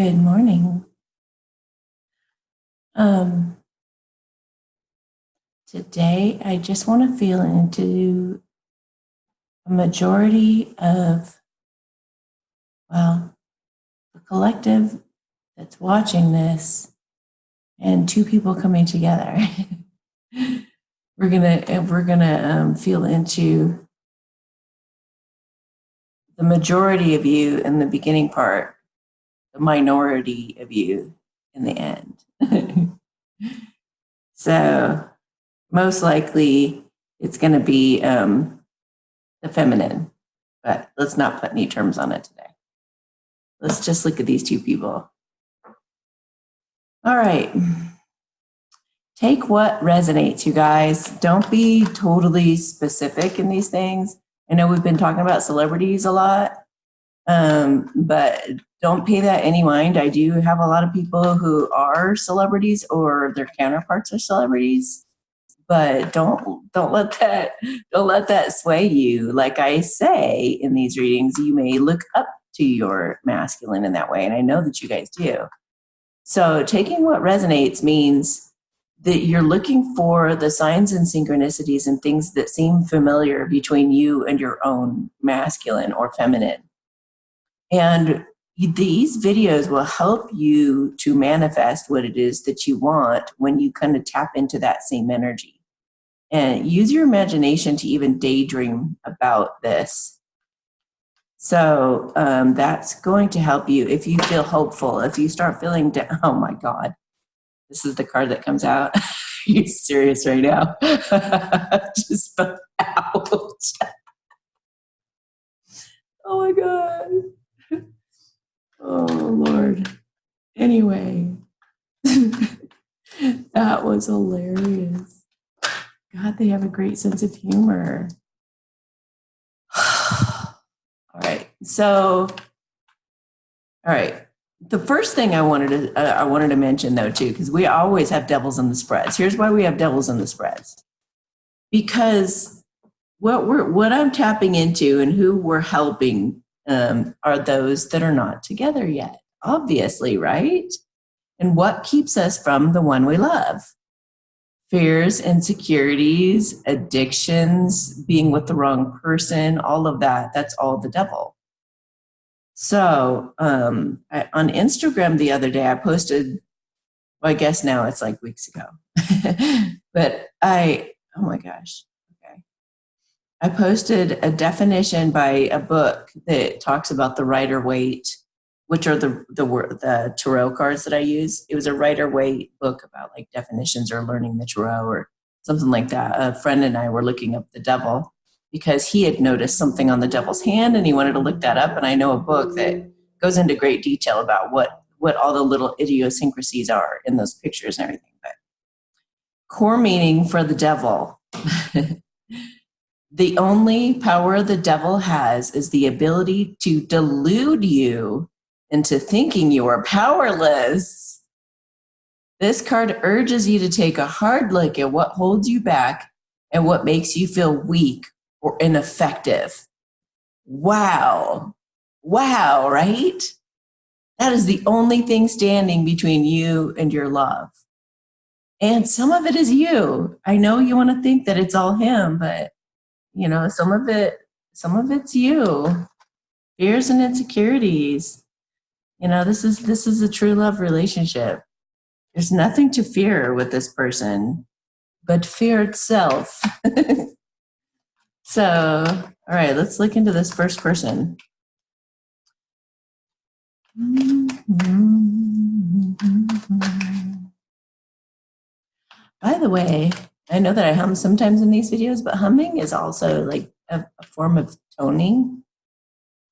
Good morning. Today, I just want to feel into a majority of, well, the collective that's watching this and two people coming together. we're gonna feel into the majority of you in the beginning part, the minority of you in the end. So most likely it's going to be the feminine, but let's not put any terms on it today. Let's just look at these two people. All right. Take what resonates, you guys. Don't be totally specific in these things. I know we've been talking about celebrities a lot, but don't pay that any mind. I do have a lot of people who are celebrities or their counterparts are celebrities, but don't let that sway you. Like I say in these readings, you may look up to your masculine in that way, and I know that you guys do. So taking what resonates means that you're looking for the signs and synchronicities and things that seem familiar between you and your own masculine or feminine. And these videos will help you to manifest what it is that you want when you kind of tap into that same energy. And use your imagination to even daydream about this. So that's going to help you if you feel hopeful. If you start feeling down, oh my God, this is the card that comes out. Are you serious right now? Just felt ouch. Oh my God. Oh Lord. Anyway, that was hilarious. God, they have a great sense of humor. All right. So, all right. The first thing I wanted to mention though too, because we always have devils in the spreads. Here's why we have devils in the spreads. Because what I'm tapping into and who we're helping are those that are not together yet, obviously, right? And what keeps us from the one we love? Fears, insecurities, addictions, being with the wrong person, all of that, that's all the devil. So on Instagram the other day, I posted, well, I guess now it's like weeks ago, but oh my gosh, okay. I posted a definition by a book that talks about the Rider Waite, which are the tarot cards that I use. It was a Rider Waite book about like definitions or learning the tarot or something like that. A friend and I were looking up the devil because he had noticed something on the devil's hand and he wanted to look that up. And I know a book that goes into great detail about what all the little idiosyncrasies are in those pictures and everything. But core meaning for the devil. The only power the devil has is the ability to delude you into thinking you are powerless. This card urges you to take a hard look at what holds you back and what makes you feel weak or ineffective. Wow. Wow, right? That is the only thing standing between you and your love. And some of it is you. I know you want to think that it's all him, but you know, some of it's you. Fears and insecurities. You know, this is a true love relationship. There's nothing to fear with this person but fear itself. So, all right, let's look into this first person. By the way, I know that I hum sometimes in these videos, but humming is also like a form of toning.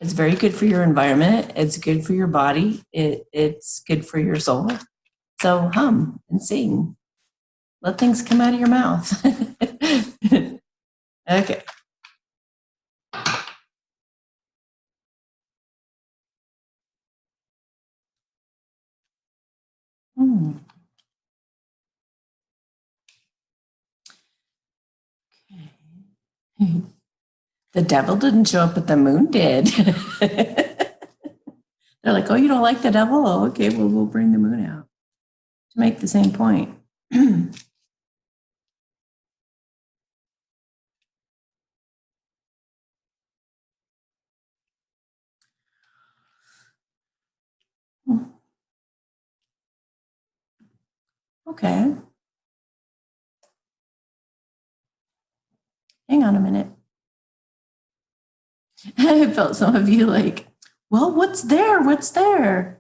It's very good for your environment. It's good for your body. It's good for your soul. So hum and sing. Let things come out of your mouth. Okay. Okay. The devil didn't show up, but the moon did. They're They're like, oh, you don't like the devil? Oh, okay, well, we'll bring the moon out to make the same point. Okay. Hang on a minute. I felt some of you like, well, what's there? What's there?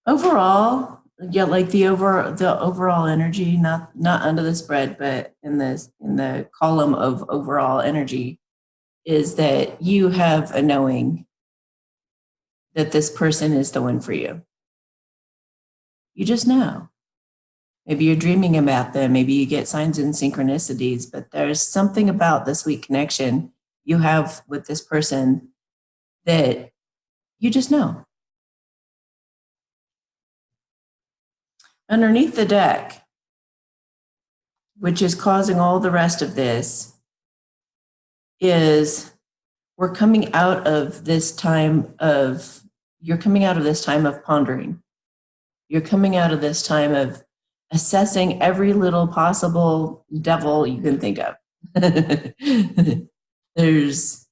Overall, yeah, like the overall energy, not under the spread, but in the column of overall energy, is that you have a knowing that this person is the one for you. You just know. Maybe you're dreaming about them. Maybe you get signs and synchronicities, but there's something about the sweet connection you have with this person that you just know. Underneath the deck, which is causing all the rest of this, is we're coming out of this time of, you're coming out of this time of pondering. You're coming out of this time of assessing every little possible devil you can think of. There's,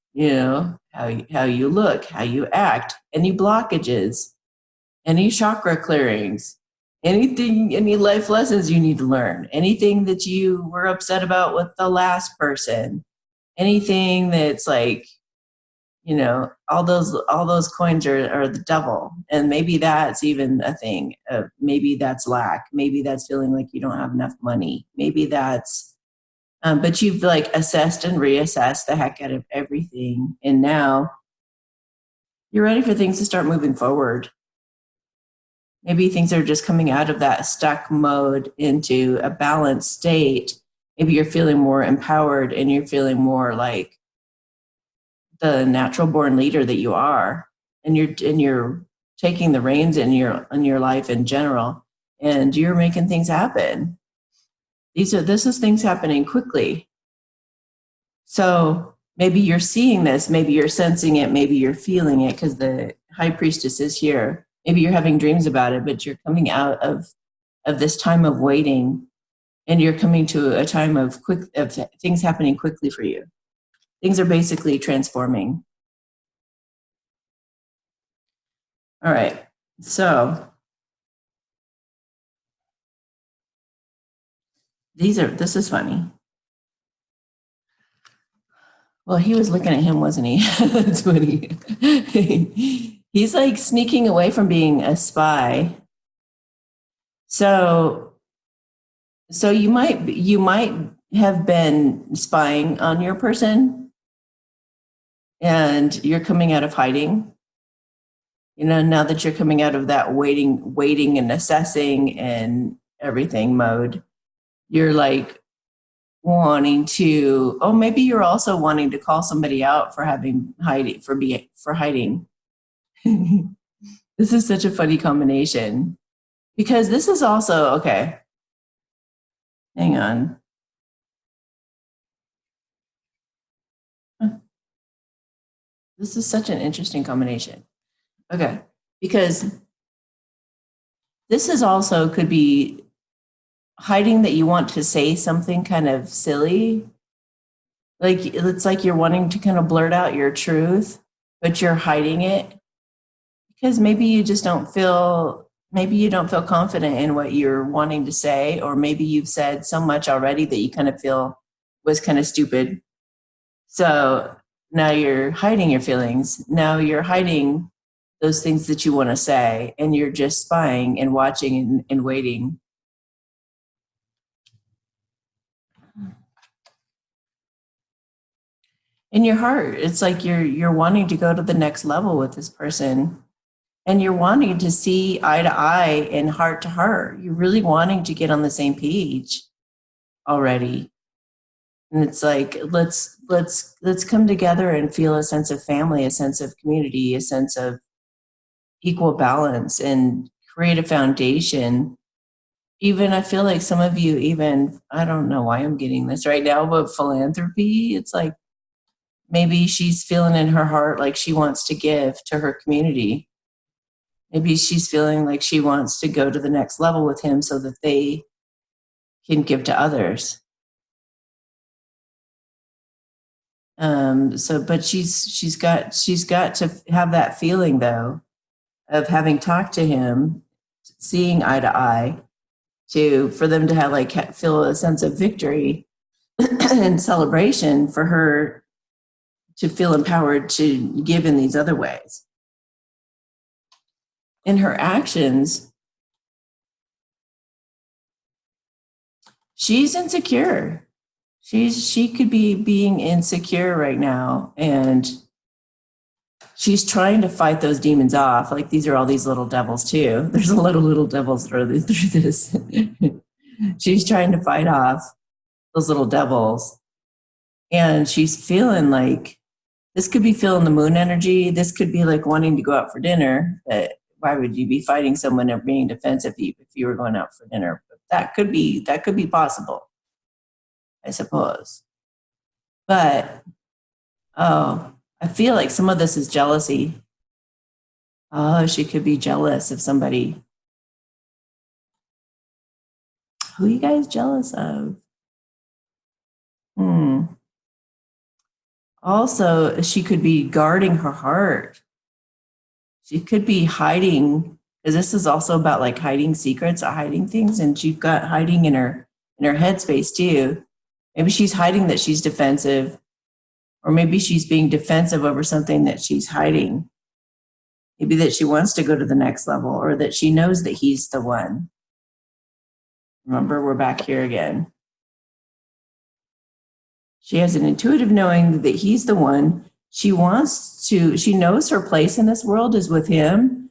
how you look, how you act, any blockages, any chakra clearings, anything, any life lessons you need to learn, anything that you were upset about with the last person, anything that's like, all those coins are the devil. And maybe that's even a thing. Maybe that's lack. Maybe that's feeling like you don't have enough money. Maybe that's, but you've like assessed and reassessed the heck out of everything. And now you're ready for things to start moving forward. Maybe things are just coming out of that stuck mode into a balanced state. Maybe you're feeling more empowered and you're feeling more like the natural born leader that you are, and you're taking the reins in your life in general, and you're making things happen. This is things happening quickly. So maybe you're seeing this, maybe you're sensing it, maybe you're feeling it because the high priestess is here. Maybe you're having dreams about it, but you're coming out of this time of waiting, and you're coming to a time of things happening quickly for you. Things are basically transforming. All right, so this is funny. Well, he was looking at him, wasn't he? That's funny. He's like sneaking away from being a spy. So you might have been spying on your person, and you're coming out of hiding. Now that you're coming out of that waiting and assessing and everything mode, you're like wanting to, maybe you're also wanting to call somebody out for hiding. This is such a funny combination, because this is also, okay, hang on. This is such an interesting combination. Okay, because this is also could be hiding that you want to say something kind of silly. Like it's like you're wanting to kind of blurt out your truth, but you're hiding it because maybe you don't feel confident in what you're wanting to say, or maybe you've said so much already that you kind of feel was kind of stupid. So now you're hiding your feelings. Now you're hiding those things that you want to say, and you're just spying and watching and waiting. In your heart, it's like you're wanting to go to the next level with this person, and you're wanting to see eye to eye and heart to heart. You're really wanting to get on the same page already. And it's like, let's come together and feel a sense of family, a sense of community, a sense of equal balance, and create a foundation. Even I feel like some of you, even, I don't know why I'm getting this right now, but philanthropy, it's like Maybe she's feeling in her heart like she wants to give to her community. Maybe she's feeling like she wants to go to the next level with him so that they can give to others. But she's got to have that feeling though of having talked to him, seeing eye to eye, for them to have feel a sense of victory and celebration, for her to feel empowered to give in these other ways. In her actions, she's insecure. She could be being insecure right now, and she's trying to fight those demons off. Like, these are all these little devils too. There's a lot of little devils through this. She's trying to fight off those little devils, and she's feeling like this could be feeling the moon energy. This could be like wanting to go out for dinner. Why would you be fighting someone or being defensive if you were going out for dinner? But that could be possible, I suppose. But I feel like some of this is jealousy. Oh, she could be jealous of somebody. Who are you guys jealous of? Also, she could be guarding her heart. She could be hiding, because this is also about like hiding secrets, hiding things, and she's got hiding in her headspace too. Maybe she's hiding that she's defensive, or maybe she's being defensive over something that she's hiding. Maybe that she wants to go to the next level, or that she knows that he's the one. Remember, we're back here again. She has an intuitive knowing that he's the one. She knows her place in this world is with him,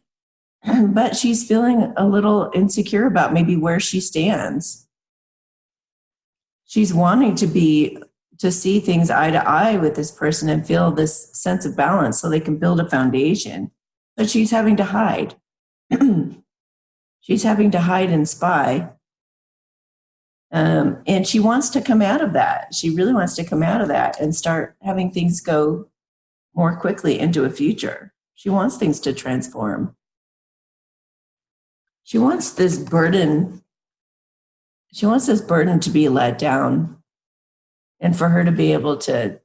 but she's feeling a little insecure about maybe where she stands. She's wanting to see things eye to eye with this person and feel this sense of balance so they can build a foundation. But she's having to hide. She's having to hide and spy. And she wants to come out of that. She really wants to come out of that and start having things go more quickly into a future. She wants things to transform. She wants this burden. She wants this burden to be let down, and for her to be able to,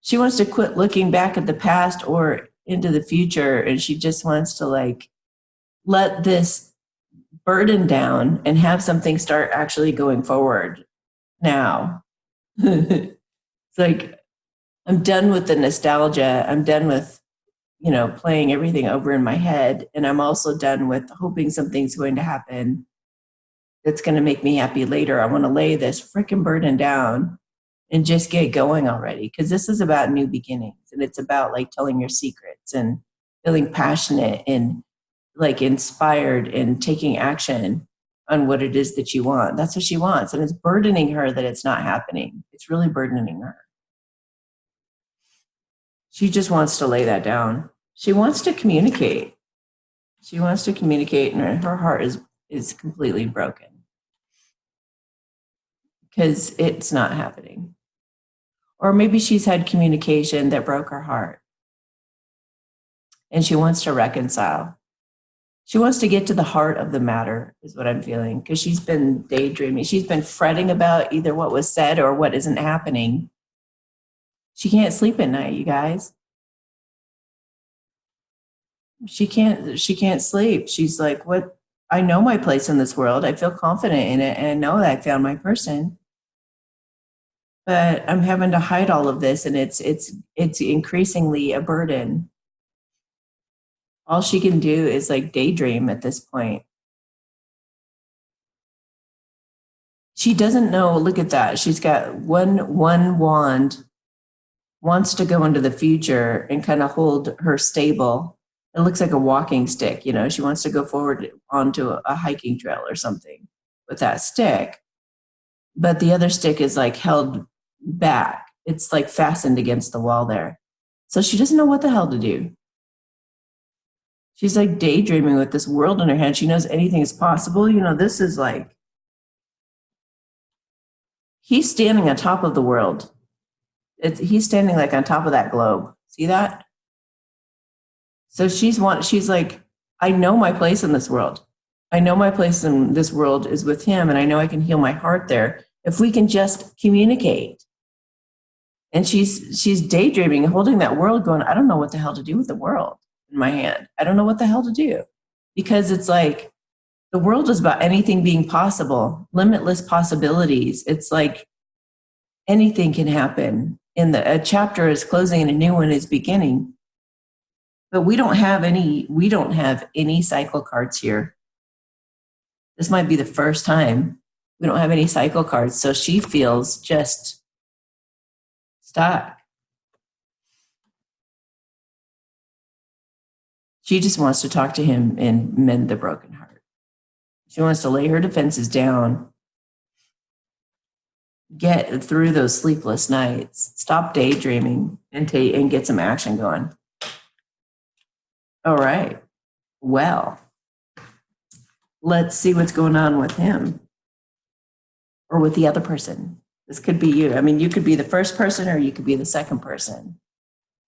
she wants to quit looking back at the past or into the future, and she just wants to like let this burden down and have something start actually going forward now. It's like, I'm done with the nostalgia. I'm done with, playing everything over in my head. And I'm also done with hoping something's going to happen that's going to make me happy later. I want to lay this freaking burden down and just get going already. Because this is about new beginnings, and it's about like telling your secrets and feeling passionate and like inspired and taking action on what it is that you want. That's what she wants. And it's burdening her that it's not happening. It's really burdening her. She just wants to lay that down. She wants to communicate. She wants to communicate, and her heart is completely broken because it's not happening. Or maybe she's had communication that broke her heart, and she wants to reconcile. She wants to get to the heart of the matter, is what I'm feeling, because she's been daydreaming. She's been fretting about either what was said or what isn't happening. She can't sleep at night, you guys. She can't sleep. She's like, what? I know my place in this world. I feel confident in it, and I know that I found my person. But I'm having to hide all of this, and it's increasingly a burden. All she can do is like daydream at this point. She doesn't know. Look at that. She's got one wand, wants to go into the future and kind of hold her stable. It looks like a walking stick. She wants to go forward onto a hiking trail or something with that stick. But the other stick is like held back. It's like fastened against the wall there. So she doesn't know what the hell to do. She's like daydreaming with this world in her head. She knows anything is possible. This is like, he's standing on top of the world. he's standing like on top of that globe. See that? So she's like, I know my place in this world. I know my place in this world is with him, and I know I can heal my heart there if we can just communicate. And she's daydreaming, holding that world, going, I don't know what the hell to do with the world in my hand. I don't know what the hell to do. Because it's like the world is about anything being possible, limitless possibilities. It's like anything can happen. And a chapter is closing and a new one is beginning. But we don't have any cycle cards here. This might be the first time we don't have any cycle cards. So she feels just stuck. She just wants to talk to him and mend the broken heart. She wants to lay her defenses down, get through those sleepless nights, stop daydreaming, and get some action going. All right. Well, let's see what's going on with him or with the other person. This could be you. I mean, you could be the first person or you could be the second person.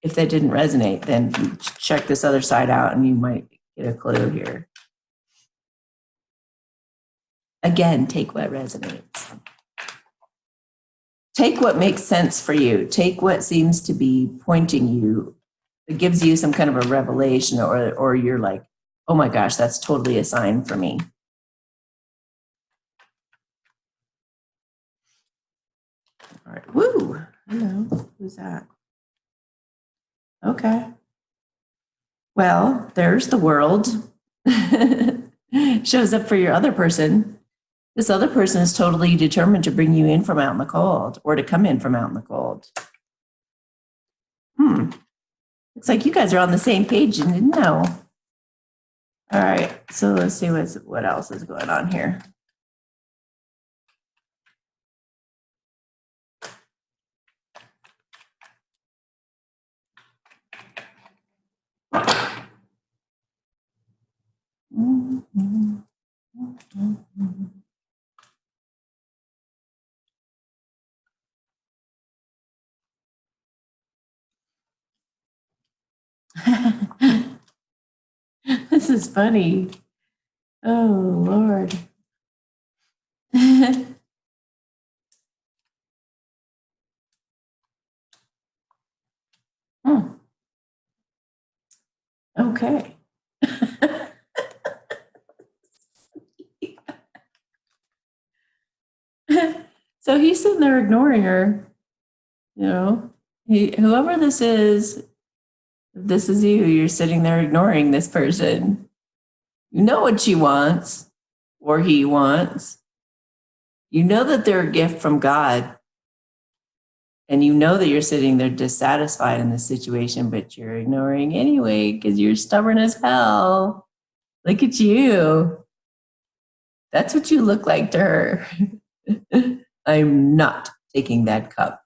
If that didn't resonate, then check this other side out and you might get a clue here. Again, take what resonates. Take what makes sense for you. Take what seems to be pointing you. It gives you some kind of a revelation, or you're like, oh my gosh, that's totally a sign for me. All right. Woo. Hello. Who's that? Okay. Well, there's the world. Shows up for your other person. This other person is totally determined to bring you in from out in the cold, or to come in from out in the cold. Looks like you guys are on the same page and didn't know. All right, so let's see what else is going on here. This is funny. Oh, Lord. Okay. So he's sitting there ignoring her. You know, whoever this is you. You're sitting there ignoring this person. You know what she wants or he wants. You know that they're a gift from God. And you know that you're sitting there dissatisfied in this situation, but you're ignoring anyway because you're stubborn as hell. Look at you. That's what you look like to her. I'm not taking that cup.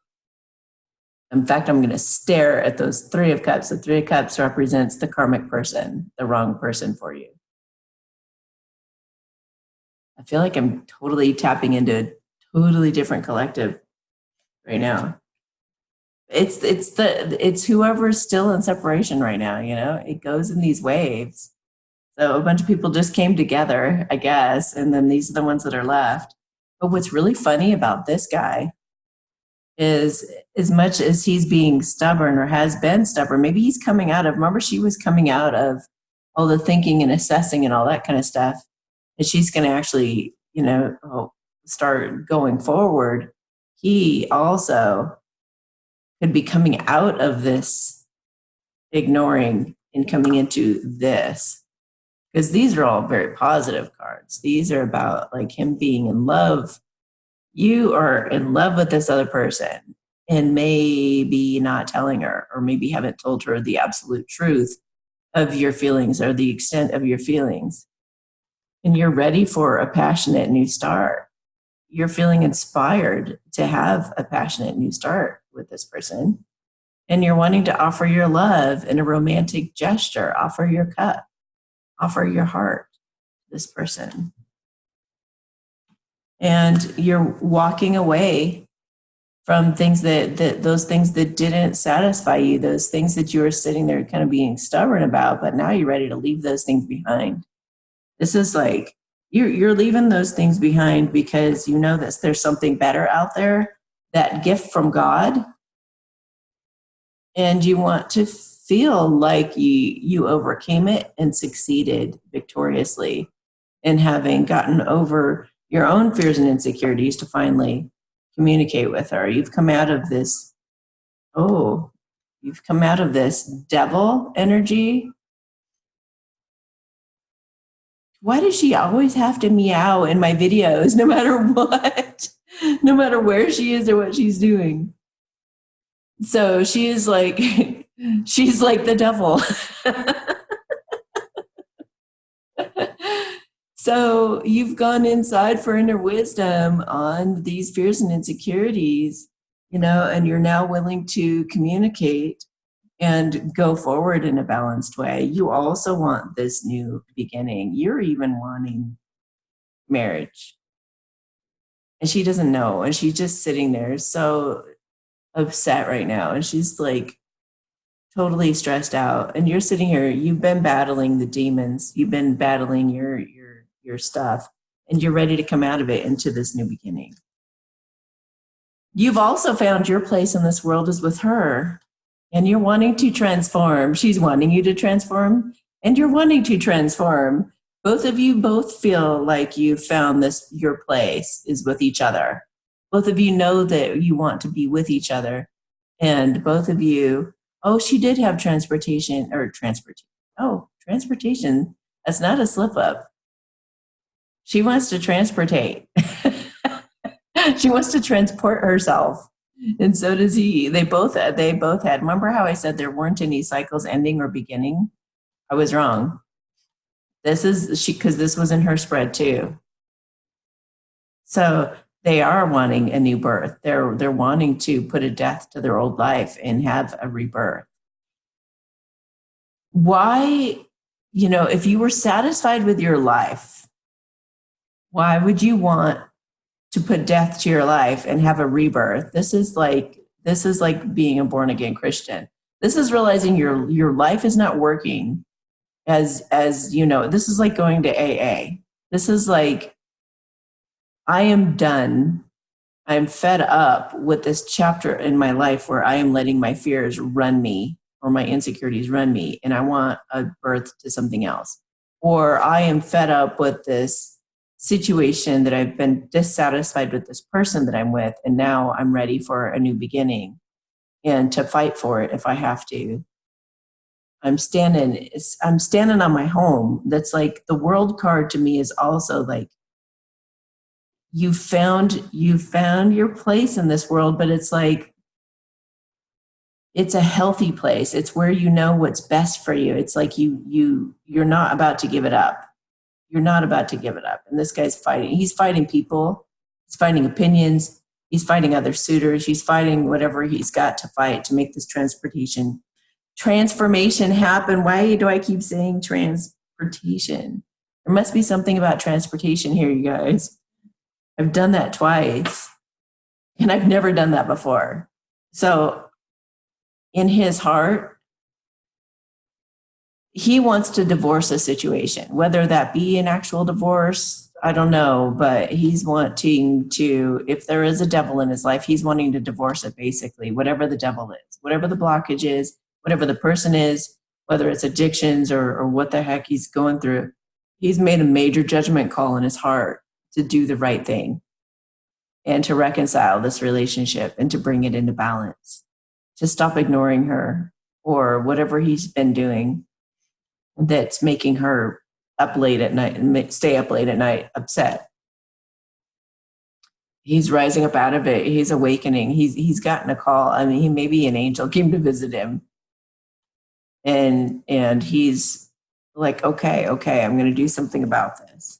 In fact, I'm going to stare at those 3 of cups. The 3 of cups represents the karmic person, the wrong person for you. I feel like I'm totally tapping into a totally different collective right now. It's whoever's still in separation right now, you know? It goes in these waves. So a bunch of people just came together, I guess, and then these are the ones that are left. But what's really funny about this guy is, as much as he's being stubborn or has been stubborn, maybe he's coming out of, remember she was coming out of all the thinking and assessing and all that kind of stuff. And she's going to actually, you know, start going forward. He also could be coming out of this ignoring and coming into this. Because these are all very positive cards. These are about like him being in love. You are in love with this other person and maybe not telling her, or maybe haven't told her the absolute truth of your feelings or the extent of your feelings. And you're ready for a passionate new start. You're feeling inspired to have a passionate new start with this person. And you're wanting to offer your love in a romantic gesture, offer your cup, offer your heart to this person. And you're walking away from things those things that didn't satisfy you, those things that you were sitting there kind of being stubborn about, but now you're ready to leave those things behind. This is like, you're leaving those things behind because you know that there's something better out there, that gift from God, and you want to feel like you overcame it and succeeded victoriously in having gotten over your own fears and insecurities to finally communicate with her. You've come out of this, you've come out of this devil energy. Why does she always have to meow in my videos, no matter what? No matter where she is or what she's doing. So she is like, she's like the devil. So you've gone inside for inner wisdom on these fears and insecurities, and you're now willing to communicate and go forward in a balanced way. You also want this new beginning. You're even wanting marriage. And she doesn't know. And she's just sitting there so upset right now. And she's like totally stressed out. And you're sitting here, you've been battling the demons. You've been battling your stuff. And you're ready to come out of it into this new beginning. You've also found your place in this world is with her. And you're wanting to transform. She's wanting you to transform, and you're wanting to transform. Both of you both feel like you've found your place is with each other. Both of you know that you want to be with each other. And both of you, she did have transportation. Transportation. That's not a slip up. She wants to transportate. She wants to transport herself. And so does he. They both had. Remember how I said there weren't any cycles ending or beginning? I was wrong. Because this was in her spread too. So they are wanting a new birth. They're wanting to put a death to their old life and have a rebirth. Why, if you were satisfied with your life, why would you want to put death to your life and have a rebirth? This is like being a born again Christian. This is realizing your life is not working as this is like going to AA. This is like, I am done. I'm fed up with this chapter in my life where I am letting my fears run me or my insecurities run me, and I want a birth to something else. Or I am fed up with this situation that I've been dissatisfied with this person that I'm with, and now I'm ready for a new beginning and to fight for it if I have to. I'm standing on my home. That's like the world card to me is also like, you found your place in this world, but it's like, it's a healthy place. It's where you know what's best for you. It's like you're not about to give it up. You're not about to give it up. And this guy's fighting. He's fighting people. He's fighting opinions. He's fighting other suitors. He's fighting whatever he's got to fight to make this transformation happen. Why do I keep saying transportation? There must be something about transportation here, you guys. I've done that twice, and I've never done that before. So in his heart, he wants to divorce a situation, whether that be an actual divorce, I don't know, but he's wanting to, if there is a devil in his life, he's wanting to divorce it basically, whatever the devil is, whatever the blockage is, whatever the person is, whether it's addictions or what the heck he's going through. He's made a major judgment call in his heart to do the right thing and to reconcile this relationship and to bring it into balance, to stop ignoring her or whatever he's been doing that's making her up late at night and stay up late at night upset. He's rising up out of it. He's awakening. He's gotten a call. I mean, maybe an angel came to visit him. And he's like, okay, I'm going to do something about this.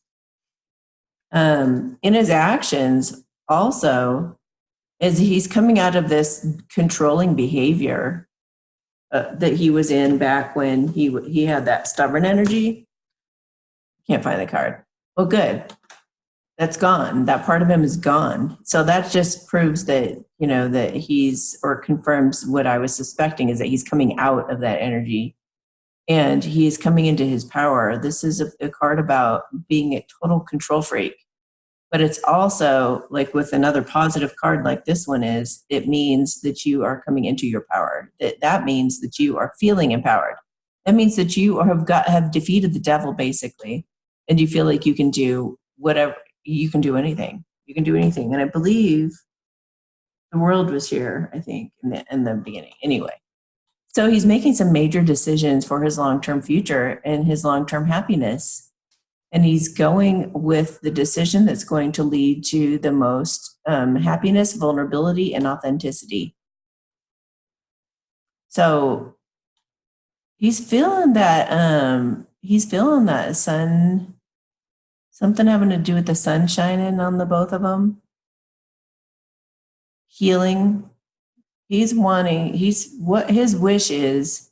In his actions also, is he's coming out of this controlling behavior that he was in back when he had that stubborn energy. Can't find the card. Well, good. that's gone. That part of him is gone. So that just proves that, that he's, or confirms what I was suspecting, is that he's coming out of that energy and he's coming into his power. This is a card about being a total control freak. But it's also, like with another positive card like this one is, it means that you are coming into your power. That means that you are feeling empowered. That means that you have defeated the devil, basically, and you feel like you can do whatever. You can do anything. You can do anything. And I believe the world was here, I think, in the beginning. Anyway, so he's making some major decisions for his long-term future and his long-term happiness. And he's going with the decision that's going to lead to the most happiness, vulnerability, and authenticity. So he's feeling that sun, something having to do with the sun shining on the both of them. Healing. What his wish is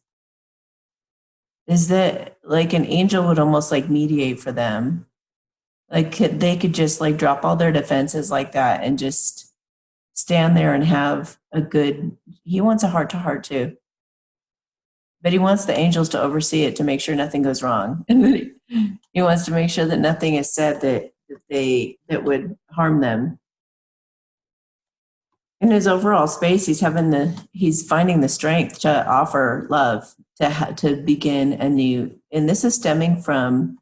that like an angel would almost like mediate for them. Like they could just like drop all their defenses like that and just stand there and have he wants a heart to heart too. But he wants the angels to oversee it to make sure nothing goes wrong. And he wants to make sure that nothing is said that would harm them. In his overall space, he's finding the strength to offer love, to begin anew. And this is stemming from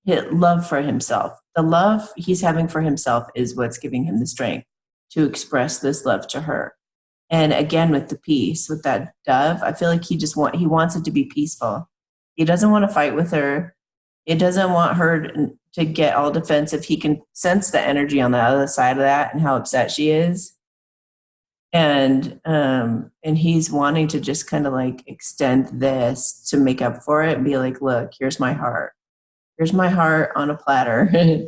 love for himself. The love he's having for himself is what's giving him the strength to express this love to her. And again, with the peace, with that dove, I feel like he wants it to be peaceful. He doesn't want to fight with her. He doesn't want her to get all defensive. He can sense the energy on the other side of that and how upset she is. And he's wanting to just kind of like extend this to make up for it and be like, look, here's my heart. Here's my heart on a platter.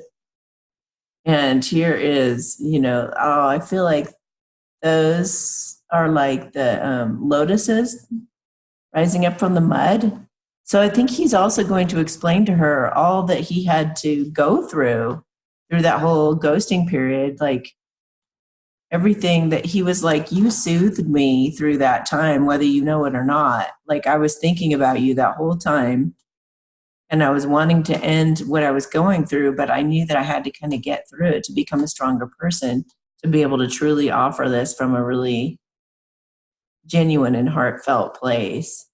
And here is, I feel like those are like the lotuses rising up from the mud. So I think he's also going to explain to her all that he had to go through that whole ghosting period, like everything that he was like, you soothed me through that time, whether you know it or not. Like I was thinking about you that whole time. And I was wanting to end what I was going through, but I knew that I had to kind of get through it to become a stronger person, to be able to truly offer this from a really genuine and heartfelt place.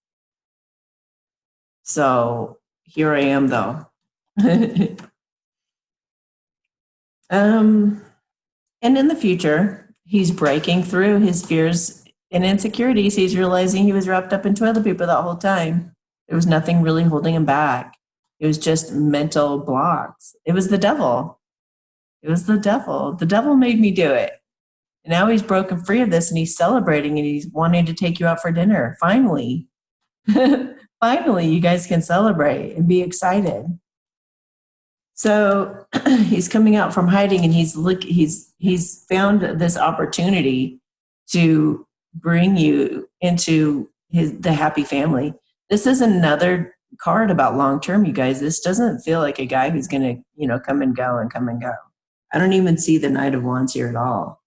So here I am, though. And in the future, he's breaking through his fears and insecurities. He's realizing he was wrapped up in toilet paper that whole time. There was nothing really holding him back. It was just mental blocks. It was the devil. It was the devil. The devil made me do it. And now he's broken free of this and he's celebrating and he's wanting to take you out for dinner. Finally. Finally, you guys can celebrate and be excited. So he's coming out from hiding and he's found this opportunity to bring you into the happy family. This is another card about long-term, you guys. This doesn't feel like a guy who's going to, come and go and come and go. I don't even see the Knight of Wands here at all.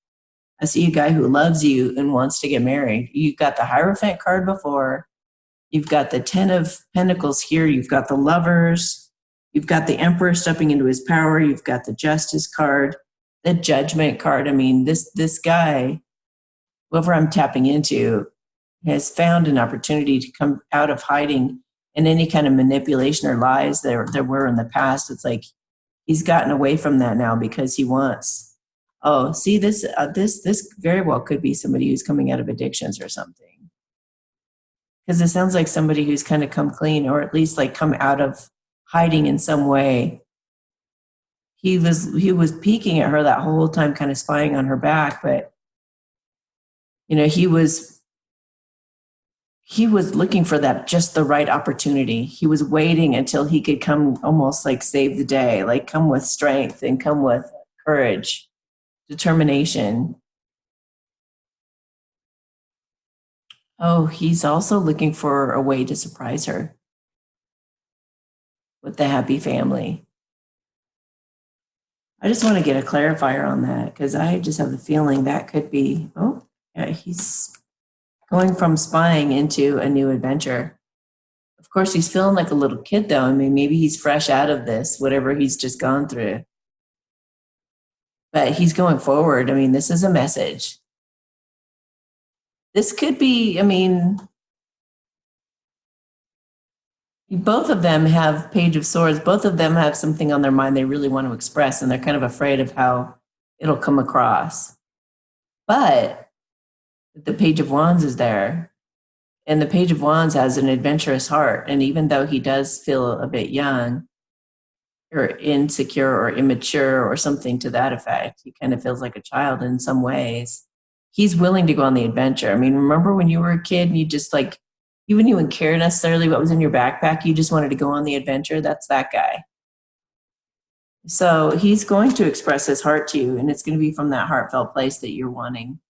I see a guy who loves you and wants to get married. You've got the Hierophant card before. You've got the Ten of Pentacles here. You've got the Lovers. You've got the Emperor stepping into his power. You've got the Justice card, the Judgment card. I mean, this guy, whoever I'm tapping into, has found an opportunity to come out of hiding and any kind of manipulation or lies there were in the past. It's like he's gotten away from that now because he wants. Oh, see, this very well could be somebody who's coming out of addictions or something. Because it sounds like somebody who's kind of come clean, or at least like come out of hiding in some way. He was peeking at her that whole time, kind of spying on her back, but he was looking for that, just the right opportunity. He was waiting until he could come, almost like save the day, like come with strength and come with courage, determination. Oh, he's also looking for a way to surprise her with the happy family. I just want to get a clarifier on that because I just have the feeling that could be, oh, yeah, he's going from spying into a new adventure. Of course, he's feeling like a little kid, though. I mean, maybe he's fresh out of this, whatever he's just gone through. But he's going forward. I mean, this is a message. This could be, I mean, both of them have Page of Swords. Both of them have something on their mind they really want to express, and they're kind of afraid of how it'll come across. But the Page of Wands is there, and the Page of Wands has an adventurous heart. And even though he does feel a bit young or insecure or immature or something to that effect, he kind of feels like a child in some ways. He's willing to go on the adventure. I mean, remember when you were a kid and you just like, you wouldn't even care necessarily what was in your backpack. You just wanted to go on the adventure. That's that guy. So he's going to express his heart to you, and it's going to be from that heartfelt place that you're wanting.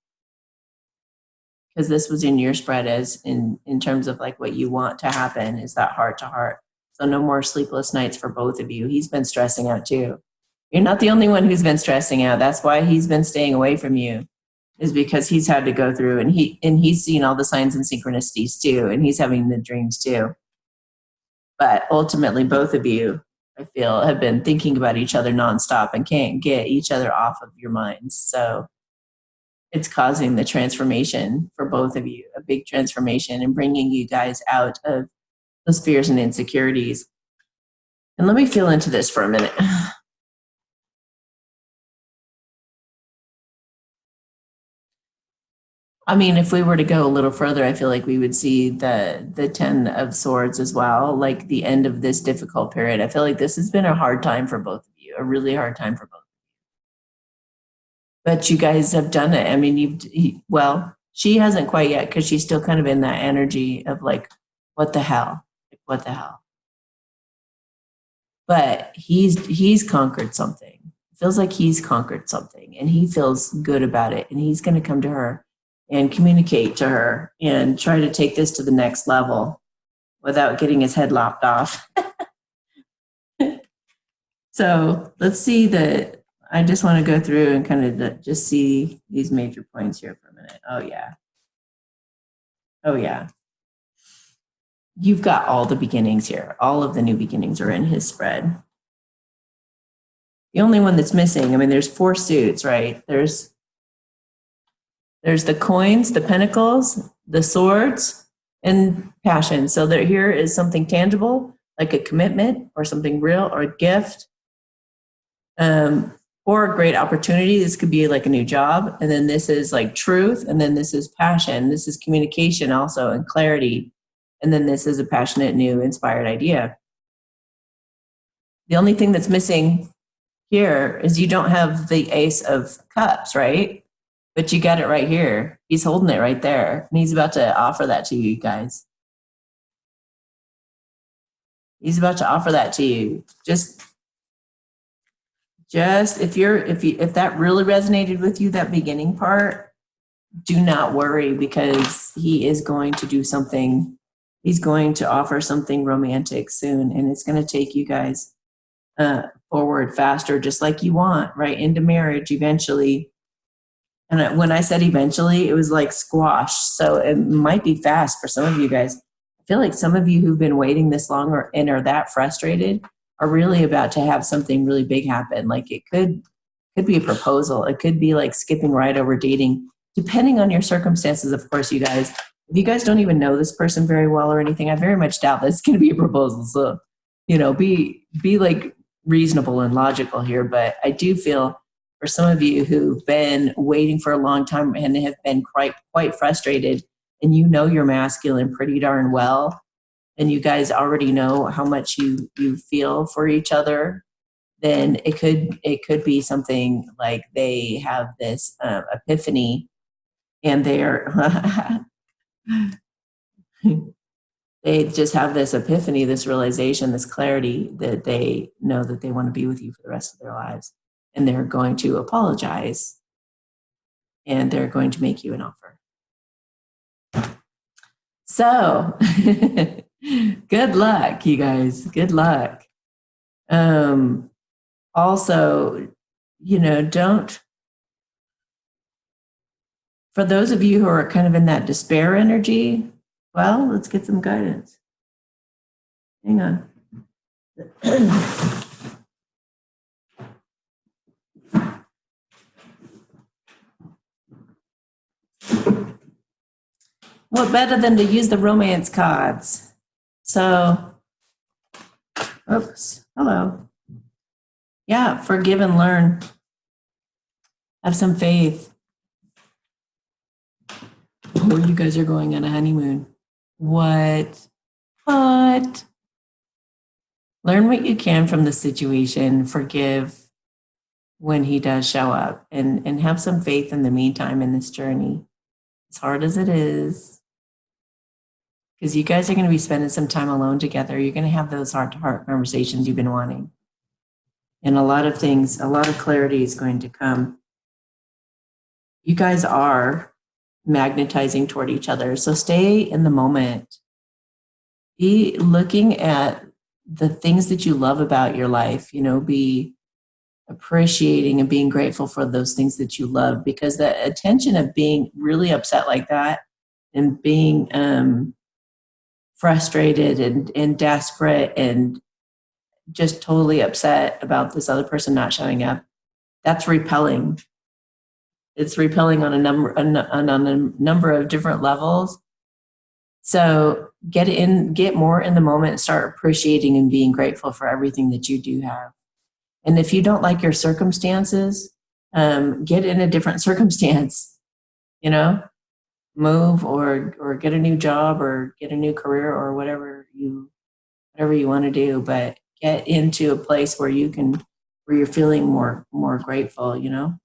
Because this was in your spread as in terms of like what you want to happen is that heart to heart. So no more sleepless nights for both of you. He's been stressing out too. You're not the only one who's been stressing out. That's why he's been staying away from you, is because he's had to go through, and he's seen all the signs and synchronicities too, and he's having the dreams too. But ultimately, both of you, I feel, have been thinking about each other nonstop and can't get each other off of your minds. So it's causing the transformation for both of you, a big transformation, and bringing you guys out of those fears and insecurities. And let me feel into this for a minute. I mean, if we were to go a little further, I feel like we would see the 10 of Swords as well, like the end of this difficult period. I feel like this has been a hard time for both of you, a really hard time for both of you. But you guys have done it. I mean, well, she hasn't quite yet because she's still kind of in that energy of like, what the hell? Like, what the hell? But he's conquered something. It feels like he's conquered something, and he feels good about it, and he's going to come to her and communicate to her and try to take this to the next level without getting his head lopped off. So let's see I just want to go through and kind of just see these major points here for a minute. Oh, yeah. Oh, yeah. You've got all the beginnings here. All of the new beginnings are in his spread. The only one that's missing, I mean, there's 4 suits, right? There's the coins, the pentacles, the swords, and passion. So here is something tangible, like a commitment or something real or a gift, or a great opportunity. This could be like a new job. And then this is like truth. And then this is passion. This is communication also, and clarity. And then this is a passionate, new, inspired idea. The only thing that's missing here is you don't have the Ace of Cups, right? But you got it right here. He's holding it right there. And he's about to offer that to you guys. He's about to offer that to you. Just if that really resonated with you, that beginning part, do not worry, because he is going to do something. He's going to offer something romantic soon, and it's going to take you guys forward faster, just like you want, right into marriage eventually. And when I said eventually, it was like squash. So it might be fast for some of you guys. I feel like some of you who've been waiting this long and are that frustrated are really about to have something really big happen. Like it could be a proposal. It could be like skipping right over dating, depending on your circumstances, of course, you guys. If you guys don't even know this person very well or anything, I very much doubt that it's going to be a proposal. So, be like reasonable and logical here. But I do feel for some of you who've been waiting for a long time and have been quite frustrated, and you're masculine pretty darn well, and you guys already know how much you feel for each other, then it could be something like they have this epiphany, and they just have this epiphany, this realization, this clarity that they know that they want to be with you for the rest of their lives. And they're going to apologize, and they're going to make you an offer. So good luck, you guys. Good luck. Also, don't, for those of you who are kind of in that despair energy, well, let's get some guidance. Hang on. What better than to use the romance cards? So, oops, hello. Yeah, forgive and learn. Have some faith. Oh, you guys are going on a honeymoon. What? What? Learn what you can from the situation. Forgive when he does show up, and have some faith in the meantime in this journey, as hard as it is. Because you guys are going to be spending some time alone together. You're going to have those heart-to-heart conversations you've been wanting. And a lot of things, a lot of clarity is going to come. You guys are magnetizing toward each other. So stay in the moment. Be looking at the things that you love about your life, be appreciating and being grateful for those things that you love, because the attention of being really upset like that and being frustrated and desperate and just totally upset about this other person not showing up, that's repelling. It's repelling on a number of different levels. So get more in the moment and start appreciating and being grateful for everything that you do have. And if you don't like your circumstances, get in a different circumstance, move or get a new job or get a new career or whatever you want to do, but get into a place where you're feeling more grateful, You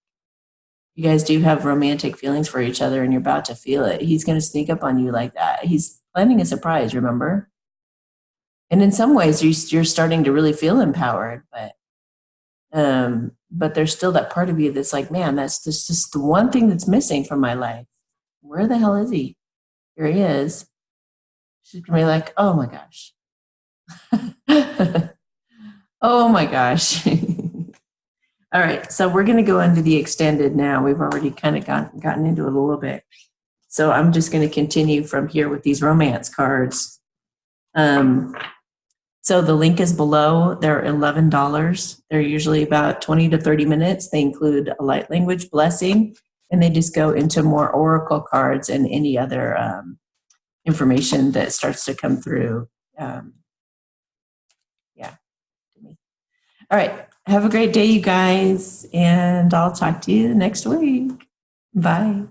guys do have romantic feelings for each other and you're about to feel it. He's going to sneak up on you like that. He's planning a surprise, remember? And in some ways you're starting to really feel empowered, but there's still that part of you that's like, man, that's just the one thing that's missing from my life. Where the hell is he? Here he is. She's going to be like, oh my gosh. Oh my gosh. All right, so we're going to go into the extended now. We've already kind of gotten into it a little bit. So I'm just going to continue from here with these romance cards. So the link is below. They're $11. They're usually about 20 to 30 minutes. They include a light language blessing, and they just go into more oracle cards and any other information that starts to come through. All right. Have a great day, you guys, and I'll talk to you next week. Bye.